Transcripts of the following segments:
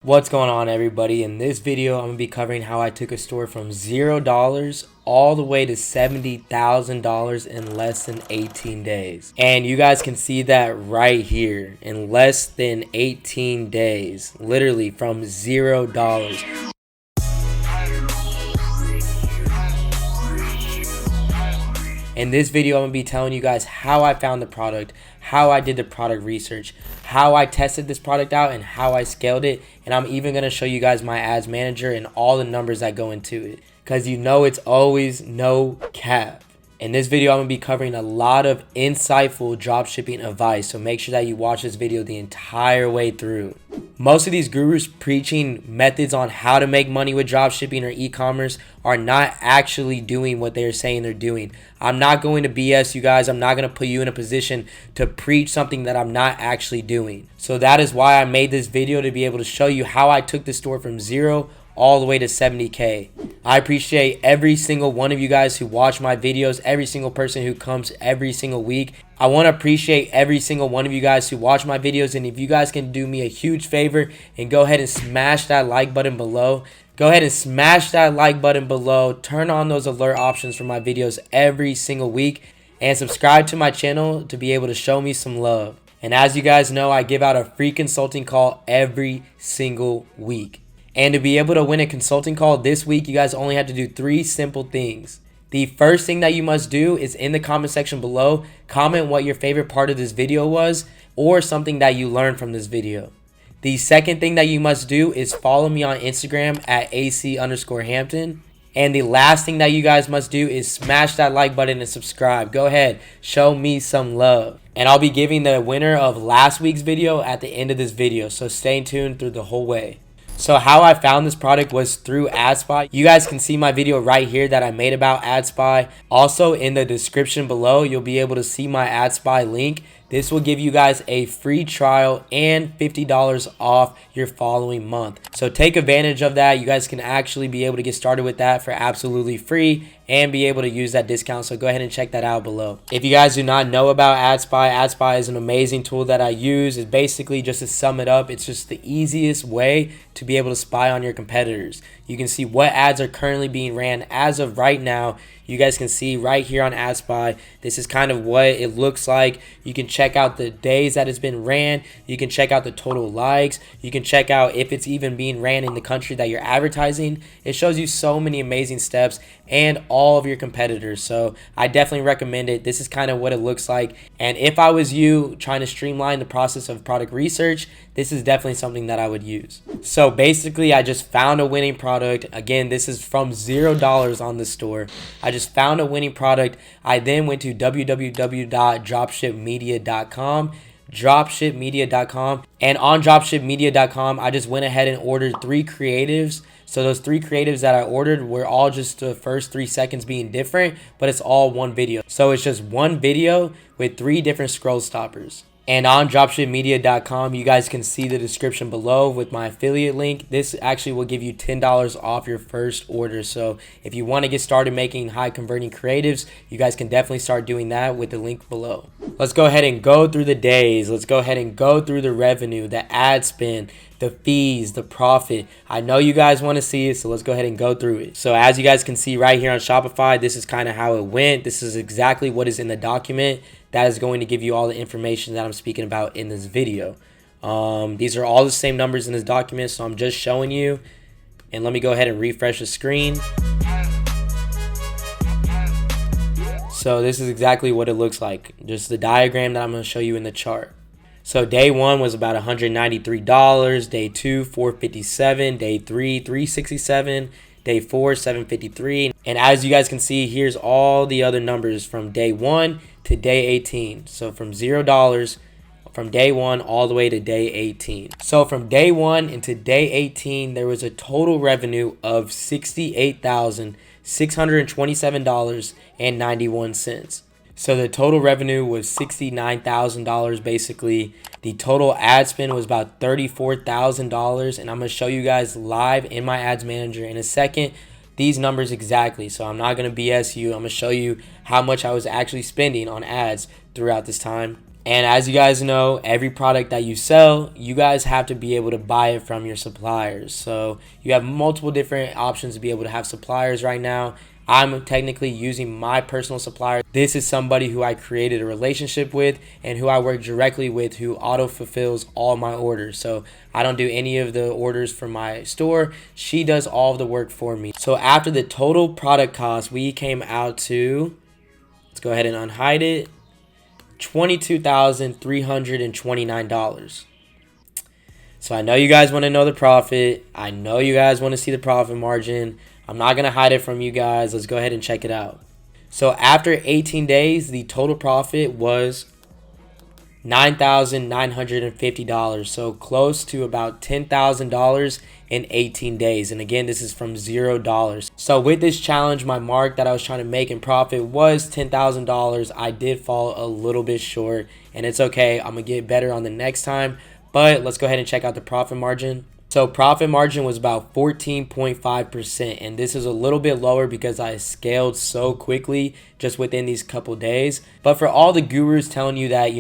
What's going on, everybody? In this video, I'm going to be covering how I took a store from $0 all the way to $70,000 in less than 18 days. And you guys can see that right here in less than 18 days, literally from $0. In this video, I'm going to be telling you guys how I found the product, how I did the product research, how I tested this product out, and how I scaled it. And I'm even going to show you guys my ads manager and all the numbers that go into it, because you know it's always no cap. In this video, I'm going to be covering a lot of insightful dropshipping advice, so make sure that you watch this video the entire way through. Most of these gurus preaching methods on how to make money with dropshipping or e-commerce are not actually doing what they're saying they're doing. I'm not going to BS you guys. I'm not going to put you in a position to preach something that I'm not actually doing. So that is why I made this video, to be able to show you how I took the store from zero all the way to 70K. I appreciate every single one of you guys who watch my videos, every single person who comes every single week. I want to appreciate every single one of you guys who watch my videos, and if you guys can do me a huge favor and go ahead and smash that like button below. Go ahead and smash that like button below. Turn on those alert options for my videos every single week, and subscribe to my channel to be able to show me some love. And as you guys know, I give out a free consulting call every single week. And to be able to win a consulting call this week, you guys only have to do 3 simple things. The first thing that you must do is, in the comment section below, comment what your favorite part of this video was, or something that you learned from this video. The second thing that you must do is follow me on Instagram at AC_Hampton. And the last thing that you guys must do is smash that like button and subscribe. Go ahead, show me some love. And I'll be giving the winner of last week's video at the end of this video, so stay tuned through the whole way. So how I found this product was through AdSpy. You guys can see my video right here that I made about AdSpy. Also in the description below, you'll be able to see my AdSpy link. This will give you guys a free trial and $50 off your following month. So take advantage of that. You guys can actually be able to get started with that for absolutely free and be able to use that discount. So go ahead and check that out below. If you guys do not know about AdSpy, AdSpy is an amazing tool that I use. It's basically, just to sum it up, it's just the easiest way to be able to spy on your competitors. You can see what ads are currently being ran as of right now. You guys can see right here on AdSpy, this is kind of what it looks like. You can check out the days that it's been ran. You can check out the total likes. You can check out if it's even being ran in the country that you're advertising. It shows you so many amazing steps and all of your competitors. So I definitely recommend it. This is kind of what it looks like. And if I was you trying to streamline the process of product research, this is definitely something that I would use. So basically, I just found a winning product. Again, this is from $0 on the store. I just found a winning product. I then went to www.dropshipmedia.com, and on dropshipmedia.com, I just went ahead and ordered 3 creatives. So those 3 creatives that I ordered were all just the first 3 seconds being different, but it's all one video. So it's just one video with 3 different scroll stoppers. And on dropshipmedia.com, you guys can see the description below with my affiliate link. This actually will give you $10 off your first order. So if you want to get started making high converting creatives, you guys can definitely start doing that with the link below. Let's go ahead and go through the days. Let's go ahead and go through the revenue, the ad spend, the fees, the profit. I know you guys want to see it, so let's go ahead and go through it. So as you guys can see right here on Shopify, this is kind of how it went. This is exactly what is in the document. That is going to give you all the information that I'm speaking about in this video. These are all the same numbers in this document, so I'm just showing you. And let me go ahead and refresh the screen. So this is exactly what it looks like. Just the diagram that I'm going to show you in the chart. So day 1 was about $193. Day 2, $457. Day 3, $367. Day 4, $753. And as you guys can see, here's all the other numbers from day 1 to day 18. So from $0 from day 1 all the way to day 18. So from day 1 into day 18, there was a total revenue of $68,627.91. So the total revenue was $69,000 basically. The total ad spend was about $34,000, and I'm going to show you guys live in my ads manager in a second these numbers exactly. So I'm not going to BS you. I'm going to show you how much I was actually spending on ads throughout this time. And as you guys know, every product that you sell, you guys have to be able to buy it from your suppliers. So you have multiple different options to be able to have suppliers right now. I'm technically using my personal supplier. This is somebody who I created a relationship with and who I work directly with, who auto fulfills all my orders. So I don't do any of the orders for my store. She does all of the work for me. So after the total product cost, we came out to, let's go ahead and unhide it, $22,329. So I know you guys want to know the profit. I know you guys want to see the profit margin. I'm not going to hide it from you guys. Let's go ahead and check it out. So after 18 days, the total profit was $9,950. So close to about $10,000 in 18 days. And again, this is from $0. So with this challenge, my mark that I was trying to make in profit was $10,000. I did fall a little bit short, and it's okay. I'm going to get better on the next time. But let's go ahead and check out the profit margin. So profit margin was about 14.5%, and this is a little bit lower because I scaled so quickly just within these couple days. But for all the gurus telling you that,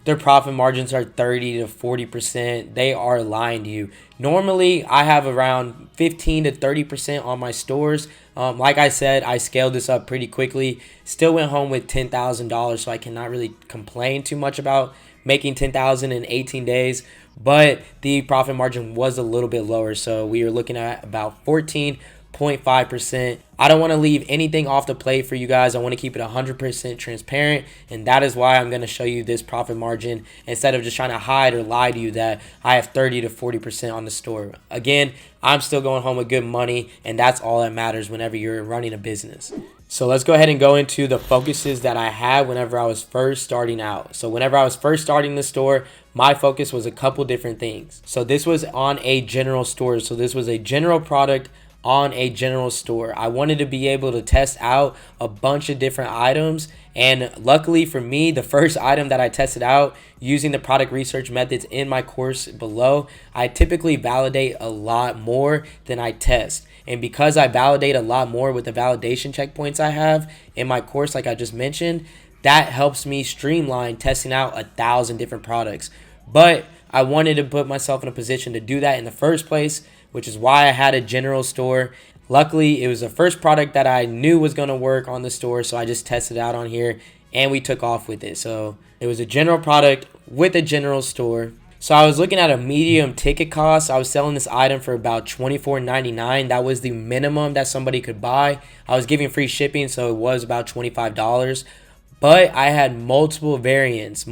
their profit margins are 30 to 40%, they are lying to you. Normally, I have around 15 to 30% on my stores. Like I said, I scaled this up pretty quickly. Still went home with $10,000, so I cannot really complain too much about making $10,000 in 18 days. But the profit margin was a little bit lower, so we were looking at about 14.5%. I don't want to leave anything off the plate for you guys. I want to keep it 100% transparent, and that is why I'm going to show you this profit margin instead of just trying to hide or lie to you that I have 30 to 40% on the store. Again, I'm still going home with good money, and that's all that matters whenever you're running a business. So let's go ahead and go into the focuses that I had whenever I was first starting out. So whenever I was first starting the store, my focus was a couple different things. So this was on a general store. So this was a general product on a general store. I wanted to be able to test out a bunch of different items, and luckily for me, the first item that I tested out using the product research methods in my course below, I typically validate a lot more than I test. And because I validate a lot more with the validation checkpoints I have in my course, like I just mentioned, that helps me streamline testing out 1,000 different products. But I wanted to put myself in a position to do that in the first place, which is why I had a general store. Luckily, it was the first product that I knew was going to work on the store, so I just tested it out on here, and we took off with it. So it was a general product with a general store. So I was looking at a medium ticket cost. I was selling this item for about $24.99. That was the minimum that somebody could buy. I was giving free shipping, so it was about $25. But I had multiple variants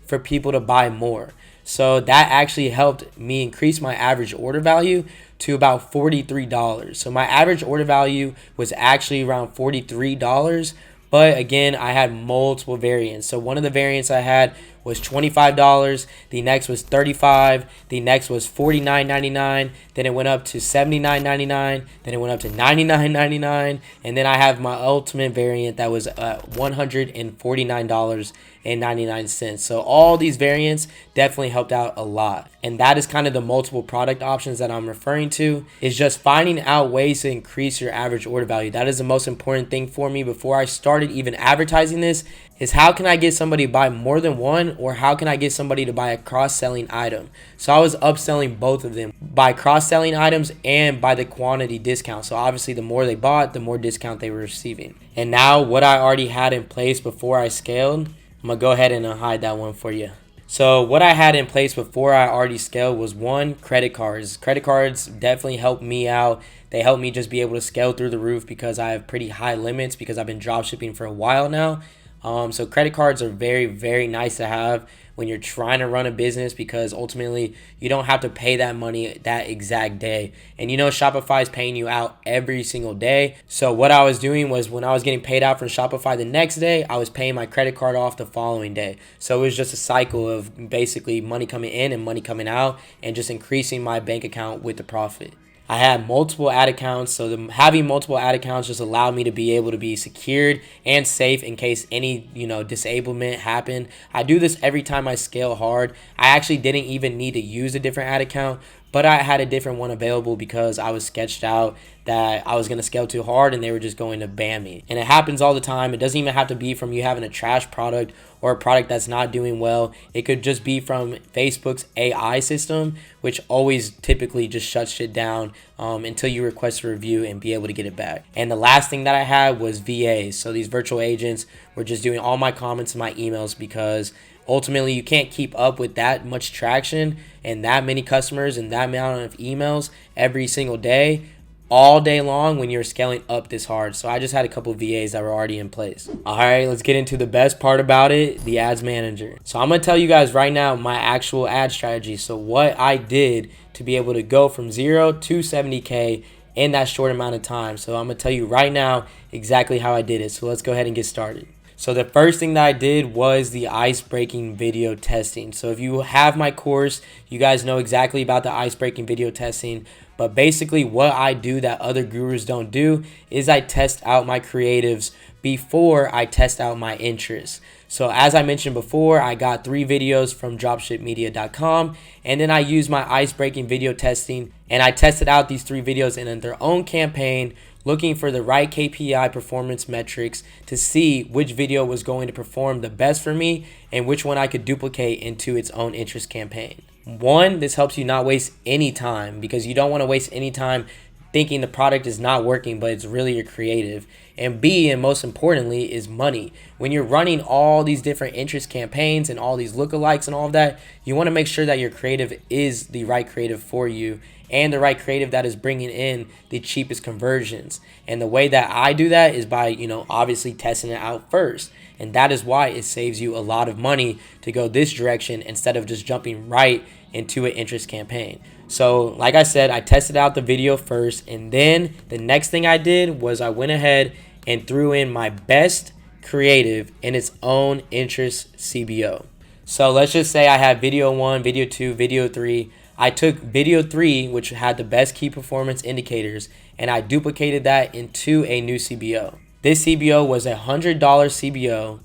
for people to buy more. So that actually helped me increase my average order value to about $43. So my average order value was actually around $43. But again, I had multiple variants. So one of the variants I had was $25. The next was $35. The next was $49.99. Then it went up to $79.99. Then it went up to $99.99. And then I have my ultimate variant that was $149.99. So all these variants definitely helped out a lot. And that is kind of the multiple product options that I'm referring to, is just finding out ways to increase your average order value. That is the most important thing for me before I started even advertising this, is how can I get somebody to buy more than one, or how can I get somebody to buy a cross-selling item? So I was upselling both of them by cross-selling items and by the quantity discount. So obviously the more they bought, the more discount they were receiving. And now what I already had in place before I scaled, I'm going to go ahead and hide that one for you. So what I had in place before I already scaled was, one, credit cards. Credit cards definitely helped me out. They helped me just be able to scale through the roof because I have pretty high limits because I've been dropshipping for a while now. So credit cards are very, very nice to have when you're trying to run a business, because ultimately you don't have to pay that money that exact day. And Shopify is paying you out every single day. So what I was doing was, when I was getting paid out from Shopify the next day, I was paying my credit card off the following day. So it was just a cycle of basically money coming in and money coming out, and just increasing my bank account with the profit. I had multiple ad accounts, so having multiple ad accounts just allowed me to be able to be secured and safe in case any disablement happened. I do this every time I scale hard. I actually didn't even need to use a different ad account, but I had a different one available because I was sketched out that I was going to scale too hard and they were just going to ban me. And it happens all the time. It doesn't even have to be from you having a trash product or a product that's not doing well. It could just be from Facebook's AI system, which always typically just shuts shit down until you request a review and be able to get it back. And the last thing that I had was VAs. So these virtual agents were just doing all my comments and my emails, because ultimately you can't keep up with that much traction and that many customers and that amount of emails every single day, all day long, when you're scaling up this hard. So I just had a couple of VAs that were already in place. All right, let's get into the best part about it, the ads manager. So I'm gonna tell you guys right now my actual ad strategy. So what I did to be able to go from 0 to 70K in that short amount of time. So I'm gonna tell you right now exactly how I did it. So let's go ahead and get started. So the first thing that I did was the ice-breaking video testing. So if you have my course, you guys know exactly about the ice-breaking video testing. But basically what I do that other gurus don't do is I test out my creatives before I test out my interests. So as I mentioned before, I got 3 videos from dropshipmedia.com, and then I used my ice-breaking video testing, and I tested out these 3 videos in their own campaign, looking for the right KPI performance metrics to see which video was going to perform the best for me and which one I could duplicate into its own interest campaign. One, this helps you not waste any time, because you don't want to waste any time thinking the product is not working, but it's really your creative. And B, and most importantly, is money. When you're running all these different interest campaigns and all these lookalikes and all of that, you want to make sure that your creative is the right creative for you, and the right creative that is bringing in the cheapest conversions. And the way that I do that is by, obviously testing it out first. And that is why it saves you a lot of money to go this direction instead of just jumping right into an interest campaign. So like I said, I tested out the video first, and then the next thing I did was I went ahead and threw in my best creative in its own interest CBO. So let's just say I have video 1, video 2, video 3. I took video 3, which had the best key performance indicators, and I duplicated that into a new CBO. This CBO was a $100 CBO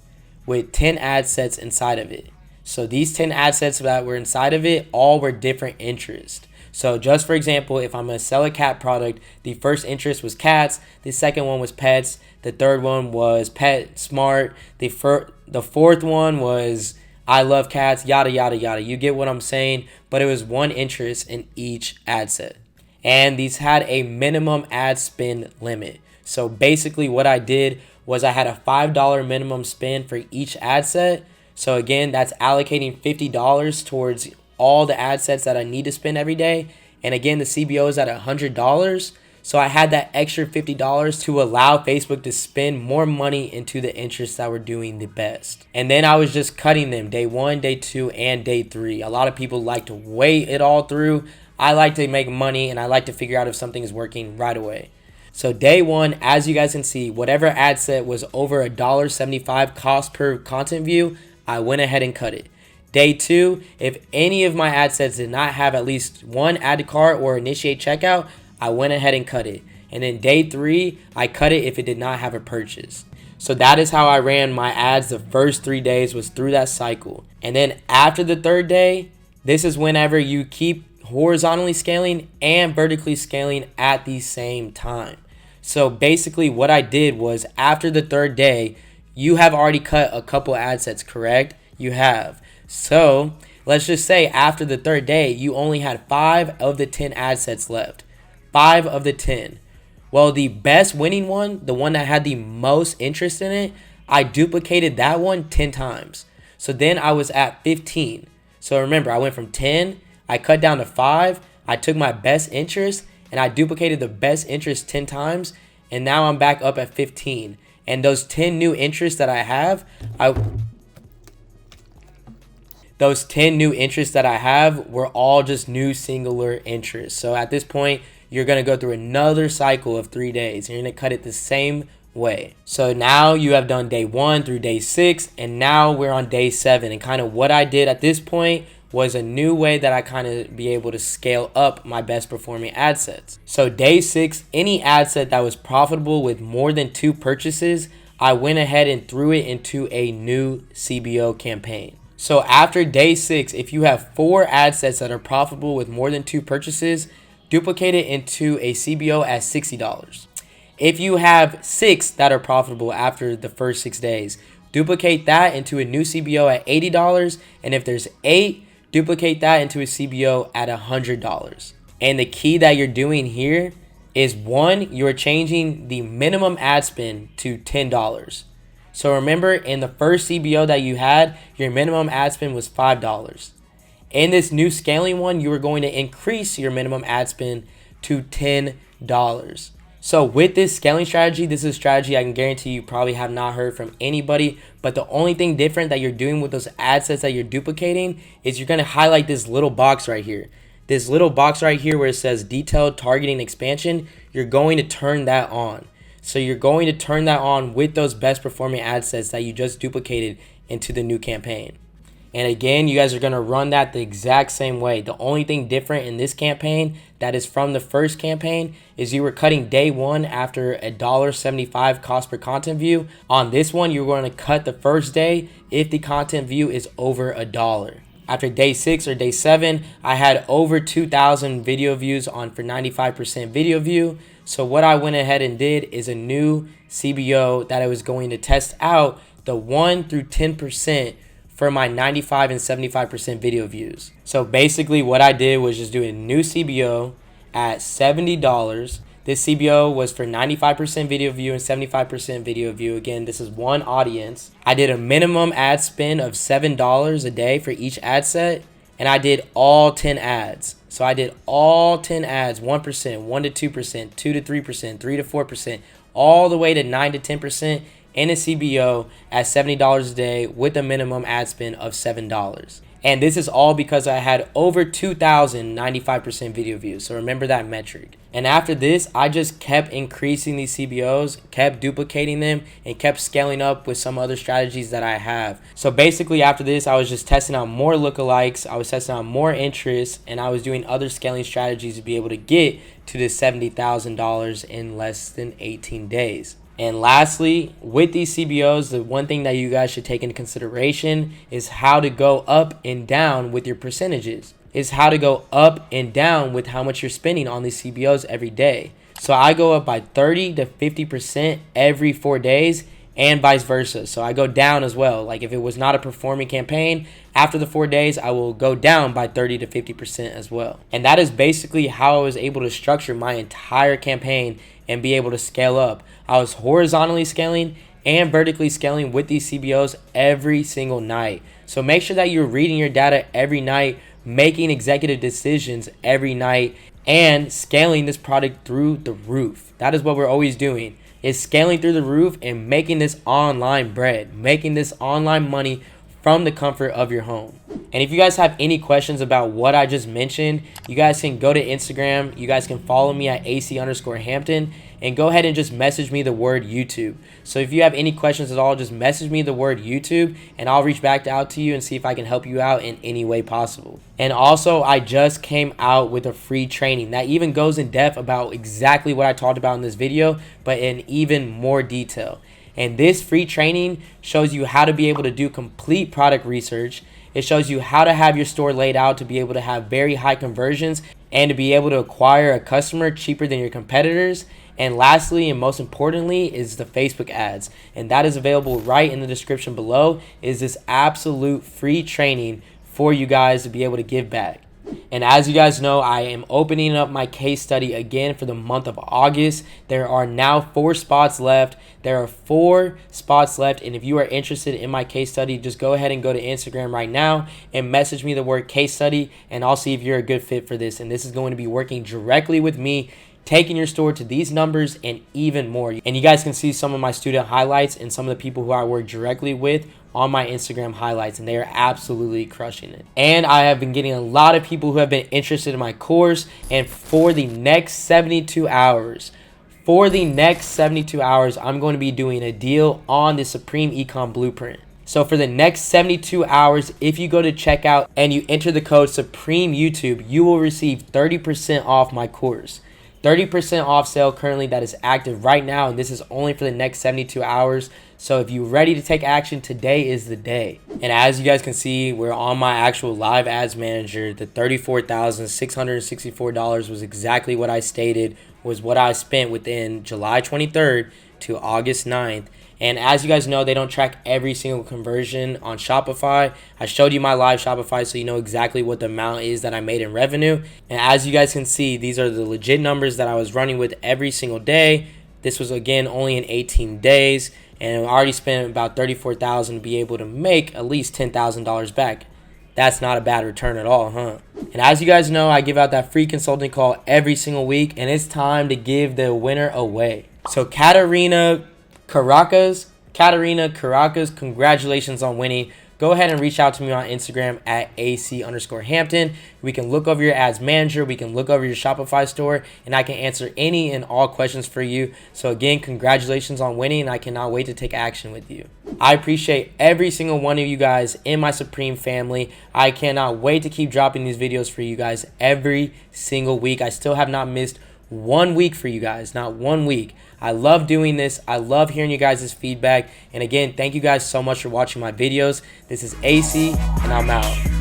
with 10 ad sets inside of it. So these 10 ad sets that were inside of it all were different interests. So just for example, if I'm going to sell a cat product, the first interest was cats, the second one was pets, the third one was pet smart, the fourth one was I love cats, yada, yada, yada. You get what I'm saying? But it was one interest in each ad set. And these had a minimum ad spend limit. So basically what I did was I had a $5 minimum spend for each ad set. So again, that's allocating $50 towards all the ad sets that I need to spend every day. And again, the CBO is at $100. So I had that extra $50 to allow Facebook to spend more money into the interests that were doing the best. And then I was just cutting them day 1, day 2, and day 3. A lot of people like to wait it all through. I like to make money, and I like to figure out if something is working right away. So day 1, as you guys can see, whatever ad set was over $1.75 cost per content view, I went ahead and cut it. Day 2, if any of my ad sets did not have at least one add to cart or initiate checkout, I went ahead and cut it. And then day 3, I cut it if it did not have a purchase. So that is how I ran my ads the first 3 days, was through that cycle. And then after the 3rd day, this is whenever you keep horizontally scaling and vertically scaling at the same time. So basically what I did was, after the 3rd day, you have already cut a couple ad sets, correct? You have. So let's just say after the 3rd day, you only had 5 of the 10 ad sets left. 5 of the 10. Well, the best winning one, the one that had the most interest in it, I duplicated that one 10 times. So then I was at 15. So remember, I went from 10, I cut down to 5, I took my best interest, and I duplicated the best interest 10 times, and now I'm back up at 15. And those 10 new interests that I have, were all just new singular interests. So at this point, you're going to go through another cycle of 3 days. You're going to cut it the same way. So now you have done day 1 through day 6, and now we're on day 7. And kind of what I did at this point was a new way that I kind of be able to scale up my best performing ad sets. So day 6, any ad set that was profitable with more than 2 purchases, I went ahead and threw it into a new CBO campaign. So after day 6, if you have 4 ad sets that are profitable with more than 2 purchases, duplicate it into a CBO at $60. If you have 6 that are profitable after the first 6 days, duplicate that into a new CBO at $80. And if there's 8, duplicate that into a CBO at $100. And the key that you're doing here is, 1, you're changing the minimum ad spend to $10. So remember, in the first CBO that you had, your minimum ad spend was $5. In this new scaling one, you are going to increase your minimum ad spend to $10. So with this scaling strategy, this is a strategy I can guarantee you probably have not heard from anybody. But the only thing different that you're doing with those ad sets that you're duplicating is you're going to highlight this little box right here. This little box right here where it says detailed targeting expansion, you're going to turn that on. So you're going to turn that on with those best performing ad sets that you just duplicated into the new campaign. And again, you guys are going to run that the exact same way. The only thing different in this campaign that is from the first campaign is you were cutting day 1 after a $1.75 cost per content view. On this one, you're going to cut the first day if the content view is over $1. After day 6 or day 7, I had over 2,000 video views on for 95% video view. So what I went ahead and did is a new CBO that I was going to test out the 1 through 10% for my 95 and 75% video views. So basically what I did was just do a new CBO at $70. This CBO was for 95% video view and 75% video view. Again, this is one audience. I did a minimum ad spend of $7 a day for each ad set, and I did all 10 ads. So I did all 10 ads, 1%, 1 to 2%, 2 to 3%, 3 to 4%, all the way to 9 to 10% in a CBO at $70 a day with a minimum ad spend of $7. And this is all because I had over 2,000 95% video views. So remember that metric. And after this, I just kept increasing these CBOs, kept duplicating them, and kept scaling up with some other strategies that I have. So basically after this, I was just testing out more lookalikes. I was testing out more interest, and I was doing other scaling strategies to be able to get to this $70,000 in less than 18 days. And lastly, with these CBOs, the one thing that you guys should take into consideration is how to go up and down with your percentages. Is how to go up and down with how much you're spending on these CBOs every day. So I go up by 30 to 50% every 4 days, and vice versa. So I go down as well. Like if it was not a performing campaign, after the 4 days, I will go down by 30 to 50% as well. And that is basically how I was able to structure my entire campaign and be able to scale up. I was horizontally scaling and vertically scaling with these CBOs every single night. So make sure that you're reading your data every night, making executive decisions every night, and scaling this product through the roof. That is what we're always doing, is scaling through the roof and making this online bread, making this online money from the comfort of your home. And if you guys have any questions about what I just mentioned, you guys can go to Instagram. You guys can follow me at AC_Hampton and go ahead and just message me the word YouTube. So if you have any questions at all, just message me the word YouTube and I'll reach back out to you and see if I can help you out in any way possible. And also, I just came out with a free training that even goes in depth about exactly what I talked about in this video, but in even more detail. And this free training shows you how to be able to do complete product research. It shows you how to have your store laid out to be able to have very high conversions and to be able to acquire a customer cheaper than your competitors. And lastly, and most importantly, is the Facebook ads. And that is available right in the description below, is this absolute free training for you guys to be able to give back. And as you guys know, I am opening up my case study again for the month of August. There are now 4 spots left. There are 4 spots left. And if you are interested in my case study, just go ahead and go to Instagram right now and message me the word case study, and I'll see if you're a good fit for this. And this is going to be working directly with me, taking your store to these numbers and even more. And you guys can see some of my student highlights and some of the people who I work directly with on my Instagram highlights, and they are absolutely crushing it. And I have been getting a lot of people who have been interested in my course. And for the next 72 hours, I'm going to be doing a deal on the Supreme Ecom Blueprint. So for the next 72 hours, if you go to checkout and you enter the code Supreme YouTube, you will receive 30% off my course. 30% off sale currently that is active right now, and this is only for the next 72 hours. So if you're ready to take action, today is the day. And as you guys can see, we're on my actual live ads manager. The $34,664 was exactly what I stated was what I spent within July 23rd to August 9th. And as you guys know, they don't track every single conversion on Shopify. I showed you my live Shopify so you know exactly what the amount is that I made in revenue. And as you guys can see, these are the legit numbers that I was running with every single day. This was, again, only in 18 days. And I already spent about $34,000 to be able to make at least $10,000 back. That's not a bad return at all, huh? And as you guys know, I give out that free consulting call every single week, and it's time to give the winner away. So Katarina Caracas, congratulations on winning. Go ahead and reach out to me on Instagram at AC_Hampton. We can look over your ads manager. We can look over your Shopify store, and I can answer any and all questions for you. So again, congratulations on winning, and I cannot wait to take action with you. I appreciate every single one of you guys in my Supreme family. I cannot wait to keep dropping these videos for you guys every single week. I still have not missed 1 week for you guys, not 1 week. I love doing this. I love hearing you guys' feedback. And again, thank you guys so much for watching my videos. This is AC, and I'm out.